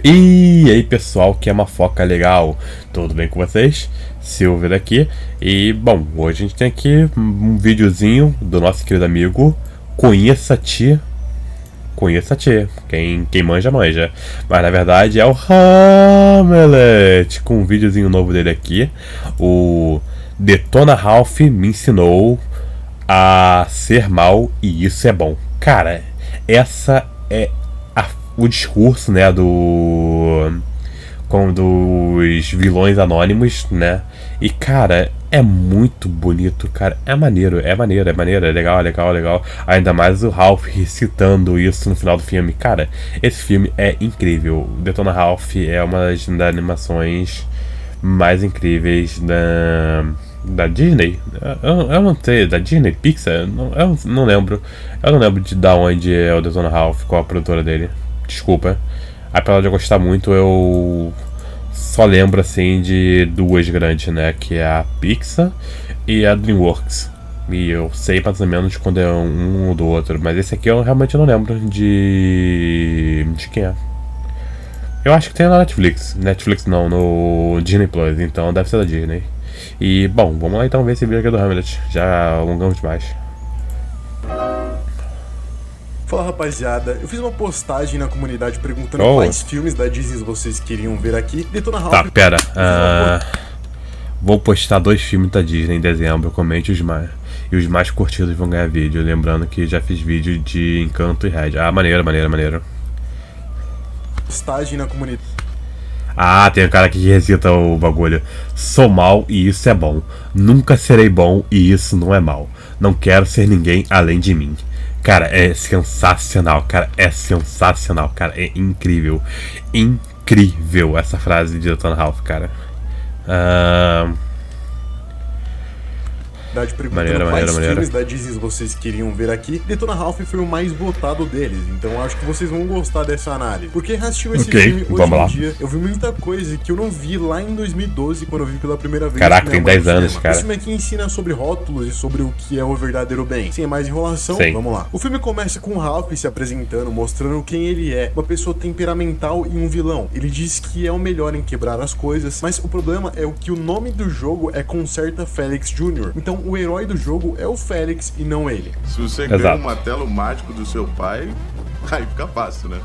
E aí pessoal, que é uma foca legal, tudo bem com vocês? Silver aqui. E bom, hoje a gente tem aqui um videozinho do nosso querido amigo Conheça-te. Conheça-te, quem manja, manja. Mas na verdade é o Hamlet, com um videozinho novo dele aqui. O Detona Ralph me ensinou a ser mal e isso é bom. Cara, essa é o discurso, né, dos vilões anônimos, né? E cara, é muito bonito, cara. É maneiro, é legal. Ainda mais o Ralph recitando isso no final do filme. Cara, esse filme é incrível. Detona Ralph é uma das animações mais incríveis da Disney. Eu não sei, da Disney, Pixar, eu não lembro. Eu não lembro de onde é o Detona Ralph, qual a produtora dele. Desculpa. Apesar de eu gostar muito, eu só lembro assim de duas grandes, né? Que é a Pixar e a DreamWorks. E eu sei mais ou menos quando é um ou do outro. Mas esse aqui eu realmente não lembro de quem é. Eu acho que tem na Netflix. Netflix não, no Disney Plus. Então deve ser da Disney. E bom, vamos lá então ver esse vídeo aqui do Hamlet. Já alongamos demais. Fala rapaziada, eu fiz uma postagem na comunidade perguntando quais filmes da Disney vocês queriam ver aqui. Detona Ralph. Tá, pera. Vou postar 2 filmes da Disney em dezembro, comente os mais. E os mais curtidos vão ganhar vídeo. Lembrando que já fiz vídeo de Encanto e Red. Ah, maneiro. Postagem na comunidade. Ah, tem um cara aqui que recita o bagulho. Sou mal e isso é bom. Nunca serei bom e isso não é mal. Não quero ser ninguém além de mim. Cara, é sensacional, cara. É incrível. Incrível essa frase de Detona Ralph, cara. Perguntando quais filmes da Disney vocês queriam ver aqui. Detona Ralph foi o mais votado deles, então acho que vocês vão gostar dessa análise. Porque assistindo esse filme hoje em dia, eu vi muita coisa que eu não vi lá em 2012, quando eu vi pela primeira vez. Caraca, tem 10 anos, cara. Esse filme aqui ensina sobre rótulos e sobre o que é o verdadeiro bem. Sem mais enrolação, vamos lá. O filme começa com o Ralph se apresentando, mostrando quem ele é, uma pessoa temperamental e um vilão. Ele diz que é o melhor em quebrar as coisas, mas o problema é que o nome do jogo é Conserta Félix Jr. Então o herói do jogo é o Félix e não ele. Se você ganha um martelo mágico do seu pai, aí fica fácil, né?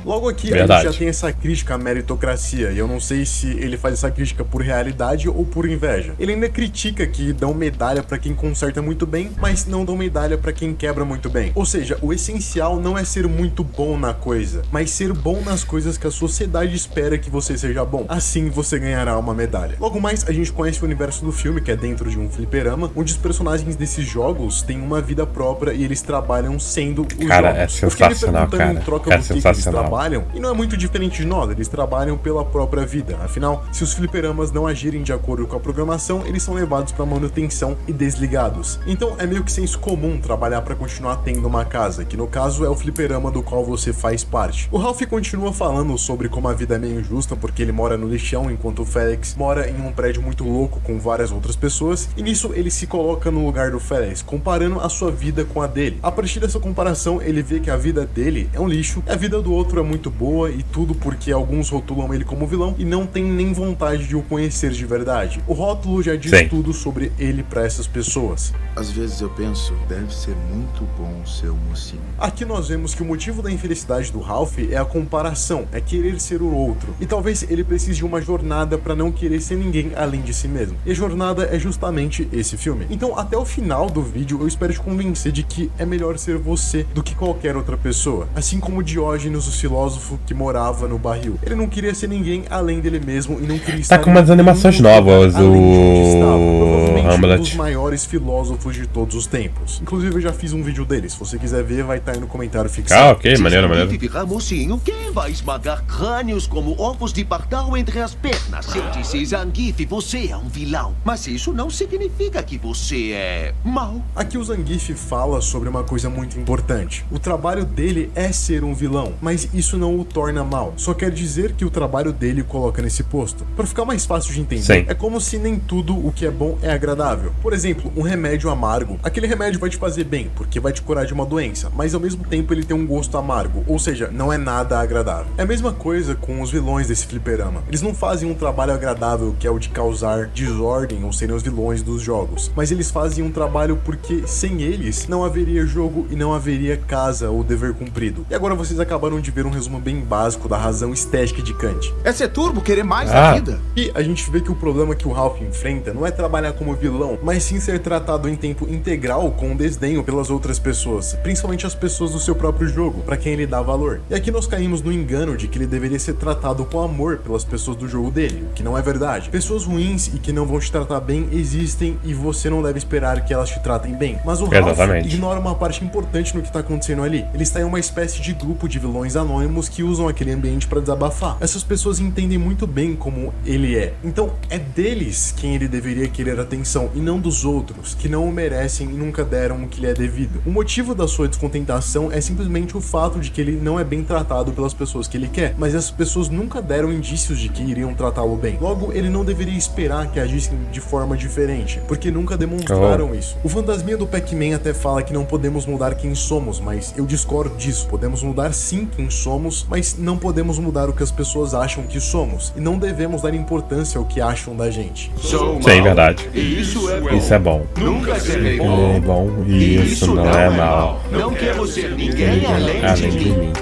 Logo aqui a gente já tem essa crítica à meritocracia, e eu não sei se ele faz essa crítica por realidade ou por inveja. Ele ainda critica que dão medalha pra quem conserta muito bem, mas não dão medalha pra quem quebra muito bem. Ou seja, o essencial não é ser muito bom na coisa, mas ser bom nas coisas que a sociedade espera que você seja bom. Assim você ganhará uma medalha. Logo mais, a gente conhece o universo do filme, que é dentro de um fliperama, onde os personagens desses jogos têm uma vida própria e eles trabalham sendo os cara, jogos. É sensacional, cara. Em troca do que eles trabalham, e não é muito diferente de nós, eles trabalham pela própria vida. Afinal, se os fliperamas não agirem de acordo com a programação, eles são levados para manutenção e desligados. Então é meio que senso comum trabalhar para continuar tendo uma casa, que no caso é o fliperama do qual você faz parte. O Ralph continua falando sobre como a vida é meio injusta porque ele mora no lixão, enquanto o Félix mora em um prédio muito louco com várias outras pessoas, e nisso ele se coloca no lugar do Félix, comparando a sua vida com a dele. A partir dessa comparação, ele vê que a vida dele é um lixo, a vida do outro é muito boa, e tudo porque alguns rotulam ele como vilão e não tem nem vontade de o conhecer de verdade. O rótulo já diz tudo sobre ele para essas pessoas. Às vezes eu penso, deve ser muito bom ser um mocinho. Aqui nós vemos que o motivo da infelicidade do Ralph é a comparação, é querer ser o outro. E talvez ele precise de uma jornada para não querer ser ninguém além de si mesmo. E a jornada é justamente esse filme. Então até o final do vídeo eu espero te convencer de que é melhor ser você do que qualquer outra pessoa. Assim como Diógenes, o filósofo que morava no barril. Ele não queria ser ninguém além dele mesmo e não queria estar... Tá com umas animações novas, o Hamlet. Um dos maiores filósofos de todos os tempos. Inclusive eu já fiz um vídeo dele, se você quiser ver vai estar aí no comentário fixado. Ah, ok, maneiro. Virar mocinho, quem vai esmagar crânios como ovos de pardal entre as pernas? Eu disse, Zangief, você é um vilão. Mas isso não significa que você é mau. Aqui o Zangief fala sobre uma coisa muito importante. O trabalho dele é ser um vilão, mas isso não o torna mal. Só quer dizer que o trabalho dele o coloca nesse posto. Para ficar mais fácil de entender, Sim. é como se nem tudo o que é bom é agradável. Por exemplo, um remédio amargo. Aquele remédio vai te fazer bem, porque vai te curar de uma doença, mas ao mesmo tempo ele tem um gosto amargo, ou seja, não é nada agradável. É a mesma coisa com os vilões desse fliperama. Eles não fazem um trabalho agradável, que é o de causar desordem ou serem os vilões dos jogos, mas eles fazem um trabalho porque sem eles não haveria jogo e não haveria casa ou dever cumprido. E agora vocês acabaram de ver um resumo bem básico da razão estética de Kant. É ser turbo, querer mais da vida. E a gente vê que o problema que o Ralph enfrenta não é trabalhar como vilão, mas sim ser tratado em tempo integral com desdenho pelas outras pessoas, principalmente as pessoas do seu próprio jogo, pra quem ele dá valor. E aqui nós caímos no engano de que ele deveria ser tratado com amor pelas pessoas do jogo dele, o que não é verdade. Pessoas ruins e que não vão te tratar bem existem e você não deve esperar que elas te tratem bem. Mas o Ralph ignora uma parte importante no que tá acontecendo ali. Ele está em uma espécie de grupo de vilões anônimos que usam aquele ambiente pra desabafar. Essas pessoas entendem muito bem como ele é. Então é deles quem ele deveria querer atenção e não dos outros, que não o merecem e nunca deram o que lhe é devido. O motivo da sua descontentação é simplesmente o fato de que ele não é bem tratado pelas pessoas que ele quer, mas essas pessoas nunca deram indícios de que iriam tratá-lo bem. Logo, ele não deveria esperar que agissem de forma diferente, porque nunca demonstraram isso. O fantasminha do Pac-Man até fala que não podemos mudar quem somos, mas eu discordo disso. Podemos mudar sim quem somos, mas não podemos mudar o que as pessoas acham que somos, e não devemos dar importância ao que acham da gente. Sim, verdade. Isso é bom. Isso é bom. Nunca serei É bom e isso não é mal. Não quero ser ninguém além de mim.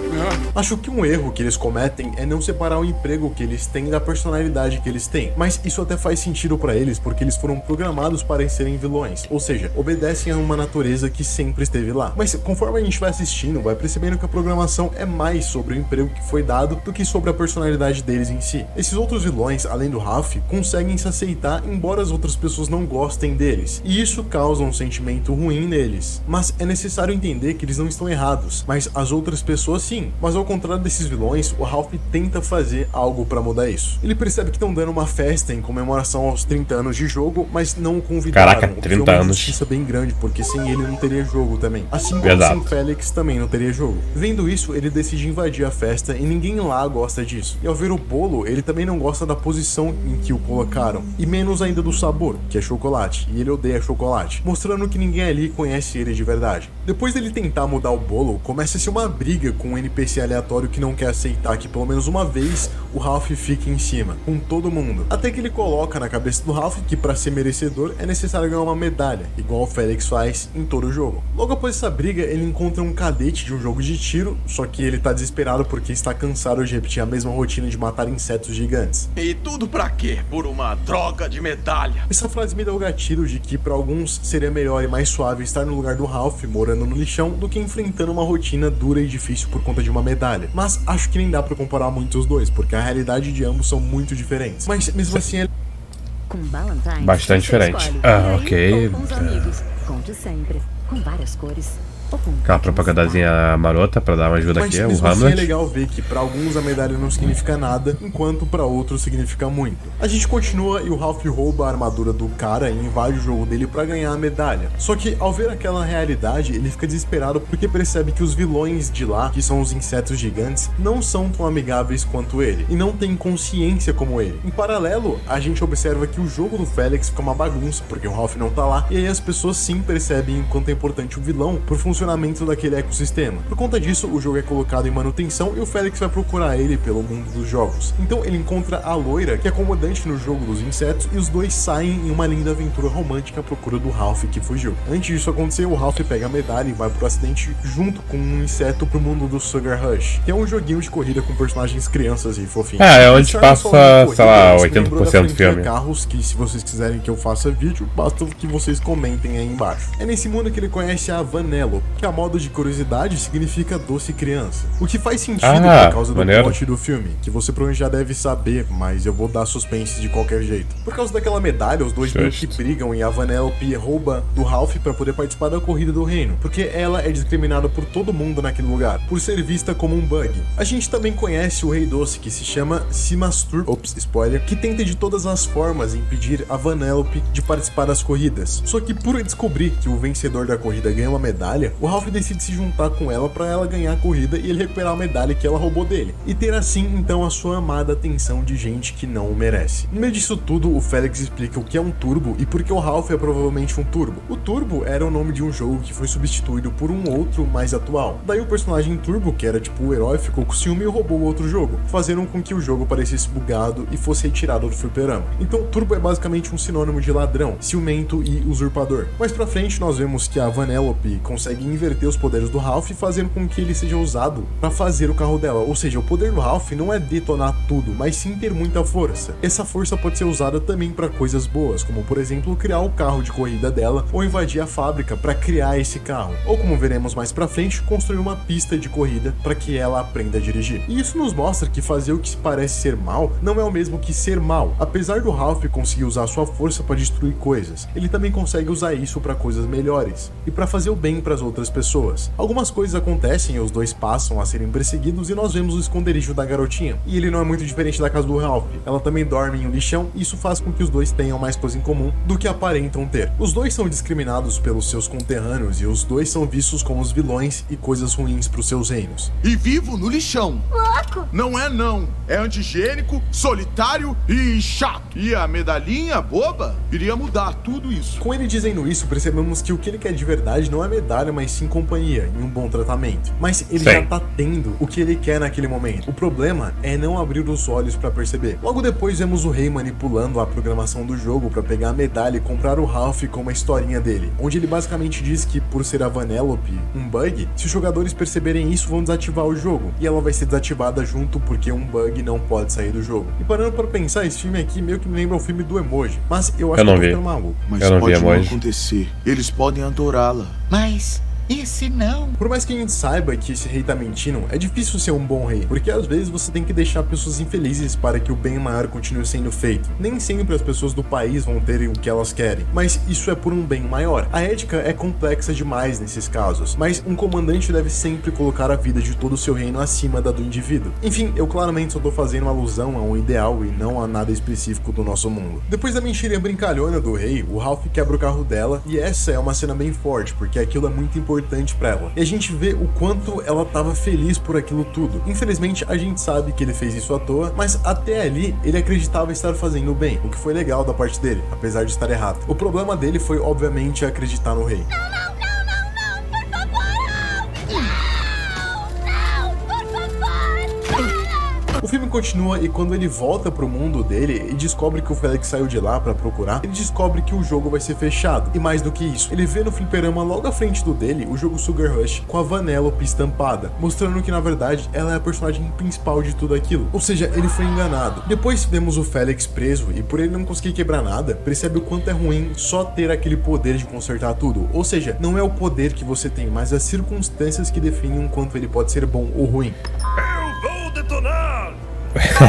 Acho que um erro que eles cometem é não separar o emprego que eles têm da personalidade que eles têm, mas isso até faz sentido pra eles porque eles foram programados para serem vilões, ou seja, obedecem a uma natureza que sempre esteve lá. Mas conforme a gente vai assistindo, vai percebendo que a programação é mais sobre o emprego que foi dado do que sobre a personalidade deles em si. Esses outros vilões, além do Ralph, conseguem se aceitar embora as outras pessoas não gostem deles, e isso causa um sentimento ruim neles. Mas é necessário entender que eles não estão errados, mas as outras pessoas sim. Mas ao contrário desses vilões, o Ralph tenta fazer algo pra mudar isso. Ele percebe que estão dando uma festa em comemoração aos 30 anos de jogo, mas não o convidaram. Caraca, 30 anos. Justiça bem grande, porque sem ele não teria jogo também. Assim como sem Félix também não teria jogo. Vendo isso, ele decide invadir a festa e ninguém lá gosta disso. E ao ver o bolo, ele também não gosta da posição em que o colocaram, e menos ainda do sabor, que é chocolate, e ele odeia chocolate, mostrando que ninguém ali conhece ele de verdade. Depois dele tentar mudar o bolo, começa-se uma briga com um NPC aleatório que não quer aceitar que pelo menos uma vez o Ralph fique em cima, com todo mundo. Até que ele coloca na cabeça do Ralph que para ser merecedor é necessário ganhar uma medalha, igual o Félix faz em todo o jogo. Logo após essa briga, ele encontra um cadete de um jogo de tiro, só que ele tá desesperado porque está cansado de repetir a mesma rotina de matar insetos gigantes. E tudo pra quê? Por uma droga de medalha. Essa frase me deu o gatilho de que para alguns seria melhor e mais suave estar no lugar do Ralph, morando no lixão, do que enfrentando uma rotina dura e difícil por conta de uma medalha. Mas acho que nem dá pra comparar muito os dois, porque a realidade de ambos são muito diferentes. Mas mesmo assim Com Valentine's, bastante diferente. Ok. Com os amigos. Conte sempre. Com várias cores. Aquela propagandazinha marota pra dar uma ajuda aqui, mas o assim Hamlet. É legal ver que pra alguns a medalha não significa nada, enquanto pra outros significa muito. A gente continua e o Ralph rouba a armadura do cara e invade o jogo dele pra ganhar a medalha. Só que ao ver aquela realidade, ele fica desesperado porque percebe que os vilões de lá, que são os insetos gigantes, não são tão amigáveis quanto ele, e não têm consciência como ele. Em paralelo, a gente observa que o jogo do Félix fica uma bagunça, porque o Ralph não tá lá, e aí as pessoas sim percebem o quanto é importante o vilão por funcionamento daquele ecossistema. Por conta disso, o jogo é colocado em manutenção e o Félix vai procurar ele pelo mundo dos jogos. Então ele encontra a loira, que é comandante no jogo dos insetos, e os dois saem em uma linda aventura romântica à procura do Ralph que fugiu. Antes disso acontecer, o Ralph pega a medalha e vai pro acidente junto com um inseto pro mundo do Sugar Rush, que é um joguinho de corrida com personagens crianças e fofinhos. É onde passa, sei lá, 80% do filme. Carros, que se vocês quiserem que eu faça vídeo, basta que vocês comentem aí embaixo. É nesse mundo que ele conhece a Vanellope, que a modo de curiosidade significa doce criança. O que faz sentido por causa do plot do filme, que você provavelmente já deve saber, mas eu vou dar suspense de qualquer jeito. Por causa daquela medalha, os dois meio que brigam e a Vanellope rouba do Ralph pra poder participar da corrida do reino, porque ela é discriminada por todo mundo naquele lugar, por ser vista como um bug. A gente também conhece o Rei Doce, que se chama Simastur, spoiler, que tenta de todas as formas impedir a Vanellope de participar das corridas. Só que por descobrir que o vencedor da corrida ganha uma medalha, o Ralph decide se juntar com ela para ela ganhar a corrida e ele recuperar a medalha que ela roubou dele, e ter assim então a sua amada atenção de gente que não o merece. No meio disso tudo, o Felix explica o que é um turbo e por que o Ralph é provavelmente um turbo. O turbo era o nome de um jogo que foi substituído por um outro mais atual. Daí o personagem turbo, que era tipo o herói, ficou com ciúme e roubou o outro jogo, fazendo com que o jogo parecesse bugado e fosse retirado do fliperama. Então turbo é basicamente um sinônimo de ladrão, ciumento e usurpador. Mais pra frente nós vemos que a Vanellope consegue inverter os poderes do Ralph, fazendo com que ele seja usado para fazer o carro dela. Ou seja, o poder do Ralph não é detonar tudo, mas sim ter muita força. Essa força pode ser usada também para coisas boas, como por exemplo criar o carro de corrida dela ou invadir a fábrica para criar esse carro, ou como veremos mais pra frente, construir uma pista de corrida para que ela aprenda a dirigir. E isso nos mostra que fazer o que parece ser mal não é o mesmo que ser mal. Apesar do Ralph conseguir usar sua força para destruir coisas, ele também consegue usar isso para coisas melhores e para fazer o bem para as outras pessoas. Algumas coisas acontecem e os dois passam a serem perseguidos e nós vemos o esconderijo da garotinha. E ele não é muito diferente da casa do Ralph. Ela também dorme em um lixão e isso faz com que os dois tenham mais coisa em comum do que aparentam ter. Os dois são discriminados pelos seus conterrâneos e os dois são vistos como os vilões e coisas ruins para os seus reinos. E vivo no lixão. Louco! Não é não. É antigênico, solitário e chato. E a medalhinha boba iria mudar tudo isso. Com ele dizendo isso, percebemos que o que ele quer de verdade não é medalha, mas sim companhia e um bom tratamento. Mas ele já tá tendo o que ele quer naquele momento. O problema é não abrir os olhos para perceber. Logo depois vemos o rei manipulando a programação do jogo para pegar a medalha e comprar o Ralph com uma historinha dele, onde ele basicamente diz que por ser a Vanellope um bug, se os jogadores perceberem isso vão desativar o jogo, e ela vai ser desativada junto porque um bug não pode sair do jogo. E parando para pensar, esse filme aqui meio que me lembra o filme do Emoji, mas eu acho que eu tô ficando maluco. Mas Eu não vi pode não Emoji. acontecer. Eles podem adorá-la. Mas e se não? Por mais que a gente saiba que esse rei tá mentindo, é difícil ser um bom rei, porque às vezes você tem que deixar pessoas infelizes para que o bem maior continue sendo feito. Nem sempre as pessoas do país vão ter o que elas querem, mas isso é por um bem maior. A ética é complexa demais nesses casos, mas um comandante deve sempre colocar a vida de todo o seu reino acima da do indivíduo. Enfim, eu claramente só tô fazendo uma alusão a um ideal e não a nada específico do nosso mundo. Depois da mentirinha brincalhona do rei, o Ralph quebra o carro dela, e essa é uma cena bem forte, porque aquilo é muito importante pra ela. E a gente vê o quanto ela tava feliz por aquilo tudo. Infelizmente, a gente sabe que ele fez isso à toa, mas até ali, ele acreditava estar fazendo o bem, o que foi legal da parte dele, apesar de estar errado. O problema dele foi, obviamente, acreditar no rei. O filme continua e quando ele volta pro mundo dele e descobre que o Felix saiu de lá pra procurar, ele descobre que o jogo vai ser fechado. E mais do que isso, ele vê no fliperama logo à frente do dele o jogo Sugar Rush com a Vanellope estampada, mostrando que na verdade ela é a personagem principal de tudo aquilo. Ou seja, ele foi enganado. Depois vemos o Felix preso e por ele não conseguir quebrar nada, percebe o quanto é ruim só ter aquele poder de consertar tudo. Ou seja, não é o poder que você tem, mas as circunstâncias que definem o quanto ele pode ser bom ou ruim.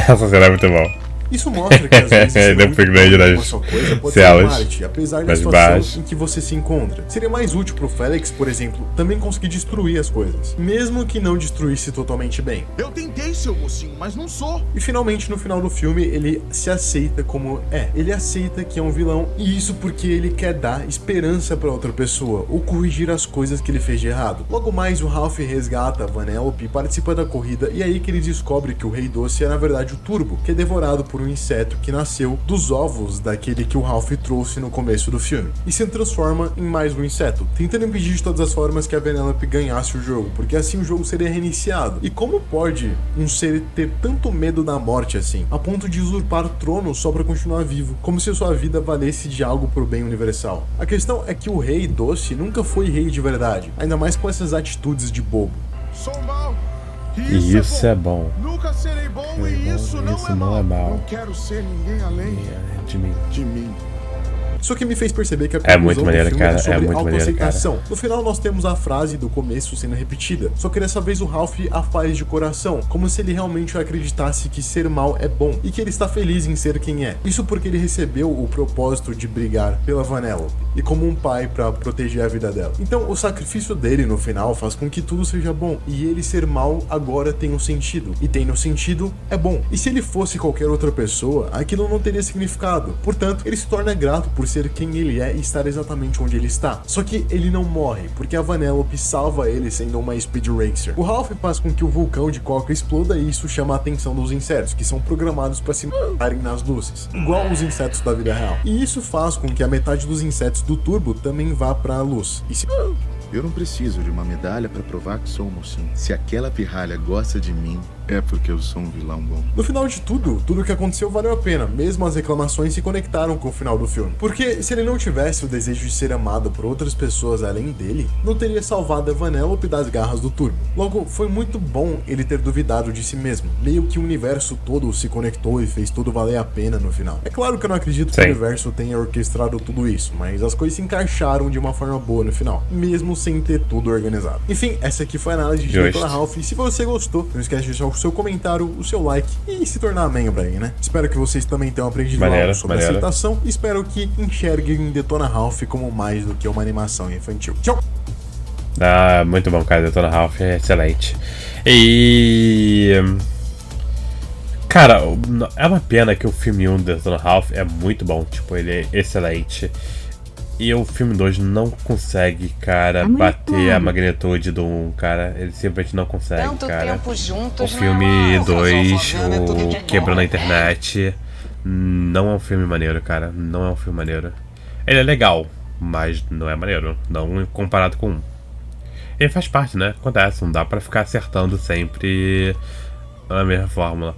Essa cena é muito bom. Isso mostra que às vezes ser muito grande bom em nas uma só coisa pode celas, ser Marte, apesar da nas situação baixas. em que você se encontra. Seria mais útil pro Felix, por exemplo, também conseguir destruir as coisas, mesmo que não destruísse totalmente bem. Eu tentei, seu mocinho, mas não sou. E finalmente, no final do filme, ele se aceita como é. Ele aceita que é um vilão, e isso porque ele quer dar esperança pra outra pessoa, ou corrigir as coisas que ele fez de errado. Logo mais, o Ralph resgata a Vanellope, participa da corrida, e é aí que ele descobre que o Rei Doce é na verdade o Turbo, que é devorado por um inseto que nasceu dos ovos daquele que o Ralph trouxe no começo do filme, e se transforma em mais um inseto, tentando impedir de todas as formas que a Vanellope ganhasse o jogo, porque assim o jogo seria reiniciado. E como pode um ser ter tanto medo da morte assim, a ponto de usurpar o trono só pra continuar vivo, como se sua vida valesse de algo pro bem universal? A questão é que o Rei Doce nunca foi rei de verdade, ainda mais com essas atitudes de bobo. Sou mal. E isso é bom. Nunca serei bom e isso não é mal. Não quero ser ninguém além De mim. de mim. Isso que me fez perceber que a É muito conclusão do maneiro, filme cara, é sobre é muito maneiro, autoaceitação. No final nós temos a frase do começo sendo repetida, só que dessa vez o Ralph a faz de coração, como se ele realmente acreditasse que ser mal é bom e que ele está feliz em ser quem é. Isso porque ele recebeu o propósito de brigar pela Vanellope e como um pai para proteger a vida dela. Então o sacrifício dele no final faz com que tudo seja bom, e ele ser mal agora tem um sentido, e tendo sentido é bom. E se ele fosse qualquer outra pessoa, aquilo não teria significado. Portanto, ele se torna grato por ser quem ele é e estar exatamente onde ele está. Só que ele não morre, porque a Vanellope salva ele sendo uma Speed Racer. O Ralph faz com que o vulcão de Coca exploda e isso chama a atenção dos insetos, que são programados para se matarem nas luzes, igual os insetos da vida real. E isso faz com que a metade dos insetos do turbo também vá para a luz. E se... Eu não preciso de uma medalha pra provar que sou um mocinho. Se aquela pirralha gosta de mim, é porque eu sou um vilão bom. No final de tudo o que aconteceu valeu a pena, mesmo as reclamações se conectaram com o final do filme. Porque se ele não tivesse o desejo de ser amado por outras pessoas além dele, não teria salvado a Vanellope das garras do Turbo. Logo, foi muito bom ele ter duvidado de si mesmo. Meio que o universo todo se conectou e fez tudo valer a pena no final. É claro que eu não acredito que o universo tenha orquestrado tudo isso, mas as coisas se encaixaram de uma forma boa no final, mesmo sem ter tudo organizado. Enfim, essa aqui foi a análise de Detona Ralph. E se você gostou, não esquece de deixar o seu comentário, o seu like e se tornar membro aí, né? Espero que vocês também tenham aprendido algo sobre aceitação e espero que enxerguem Detona Ralph como mais do que uma animação infantil. Tchau! Ah, muito bom, cara. Detona Ralph é excelente. E... cara, é uma pena que o filme 1 do Detona Ralph é muito bom. Tipo, ele é excelente. E o filme 2 não consegue, cara, bater a magnitude do 1, cara. Ele simplesmente não consegue, Tanto cara. tempo juntos, O filme 2, o Quebrando a Internet, não é um filme maneiro, cara. Não é um filme maneiro. Ele é legal, mas não é maneiro. Não comparado com 1. Ele faz parte, né? Acontece, não dá pra ficar acertando sempre a mesma fórmula.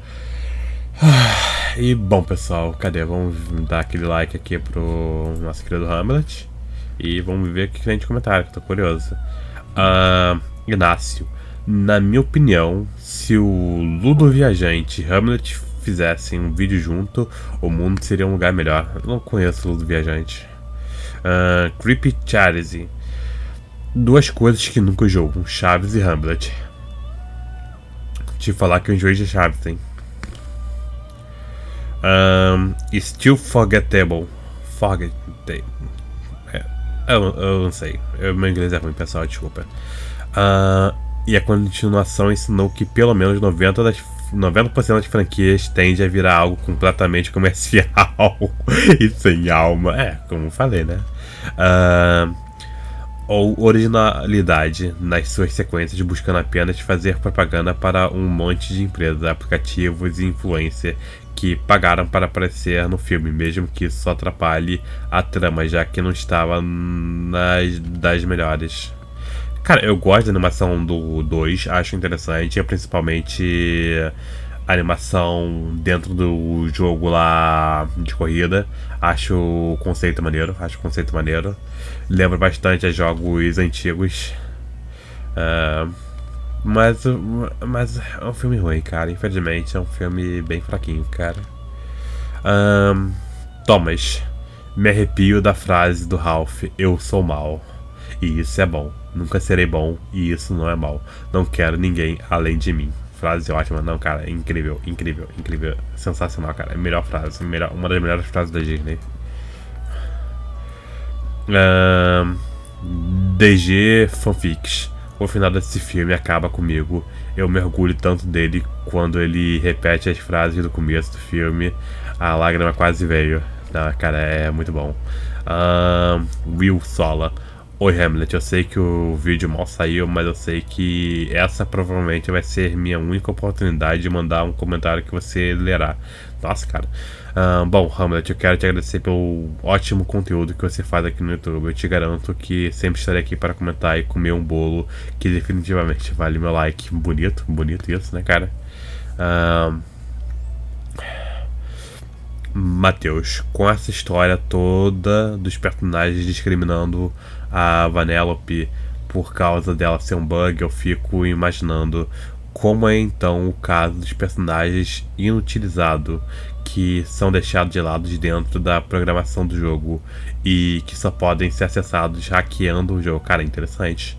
E bom, pessoal, cadê? Vamos dar aquele like aqui pro nosso querido Hamlet. E vamos ver o que tem de comentário, que eu tô curioso. Inácio, na minha opinião, se o Ludo Viajante e Hamlet fizessem um vídeo junto, o mundo seria um lugar melhor. Eu não conheço o Ludo Viajante. Creepy Charity, duas coisas que nunca jogo, Chaves e Hamlet. Te falar que eu enjoei de Chaves, hein? Still Forgettable. Eu não sei. Meu inglês é ruim, pessoal, desculpa. E a continuação ensinou que pelo menos 90% das franquias tende a virar algo completamente comercial e sem alma. Como falei, né? Ou originalidade nas suas sequências, buscando apenas fazer propaganda para um monte de empresas, aplicativos e influencers que pagaram para aparecer no filme, mesmo que isso só atrapalhe a trama, já que não estava das melhores. Cara, eu gosto da animação do 2, acho interessante, principalmente a animação dentro do jogo lá de corrida. Acho o conceito maneiro, lembra bastante a jogos antigos. Mas é um filme ruim, cara. Infelizmente é um filme bem fraquinho, cara. Thomas, me arrepio da frase do Ralph: eu sou mal, e isso é bom. Nunca serei bom, e isso não é mal. Não quero ninguém além de mim. Frase ótima, não, cara. Incrível. Sensacional, cara. Melhor frase, uma das melhores frases da Disney. DG Fanfics. O final desse filme acaba comigo. Eu mergulho tanto dele quando ele repete as frases do começo do filme. A lágrima quase veio. Não, cara, é muito bom. Will Sola. Oi, Hamlet, eu sei que o vídeo mal saiu, mas eu sei que essa provavelmente vai ser minha única oportunidade de mandar um comentário que você lerá. Nossa, cara. Bom, Hamlet, eu quero te agradecer pelo ótimo conteúdo que você faz aqui no YouTube. Eu te garanto que sempre estarei aqui para comentar e comer um bolo que definitivamente vale meu like. Bonito isso, né, cara? Matheus, com essa história toda dos personagens discriminando a Vanellope por causa dela ser um bug, eu fico imaginando como é então o caso dos personagens inutilizados que são deixados de lado de dentro da programação do jogo e que só podem ser acessados hackeando o jogo. Cara, interessante.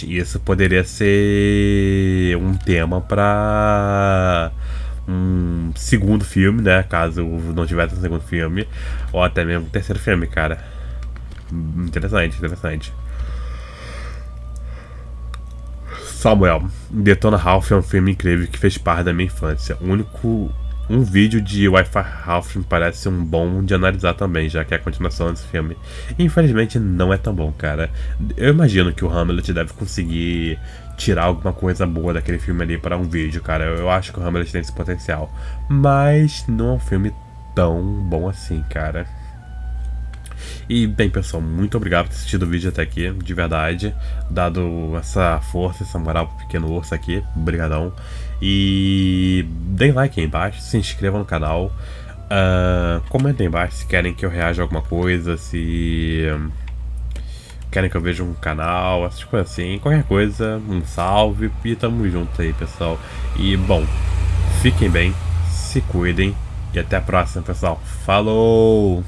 Isso poderia ser um tema para um segundo filme, né? Caso não tivesse um segundo filme, ou até mesmo um terceiro filme, cara. Interessante. Samuel, Detona Ralph é um filme incrível que fez parte da minha infância. O um vídeo de Wi-Fi Ralph me parece um bom de analisar também, já que é a continuação desse filme. Infelizmente não é tão bom, cara. Eu imagino que o Hamlet deve conseguir tirar alguma coisa boa daquele filme ali para um vídeo, cara. Eu acho que o Hamlet tem esse potencial. Mas não é um filme tão bom assim, cara. E bem, pessoal, muito obrigado por ter assistido o vídeo até aqui, de verdade, dado essa força, essa moral pro Pequeno Urso aqui, brigadão. E deem like aí embaixo, se inscrevam no canal, comentem aí embaixo se querem que eu reaja a alguma coisa, se querem que eu veja um canal, essas coisas assim, qualquer coisa, um salve e tamo junto aí, pessoal. E bom, fiquem bem, se cuidem e até a próxima, pessoal. Falou!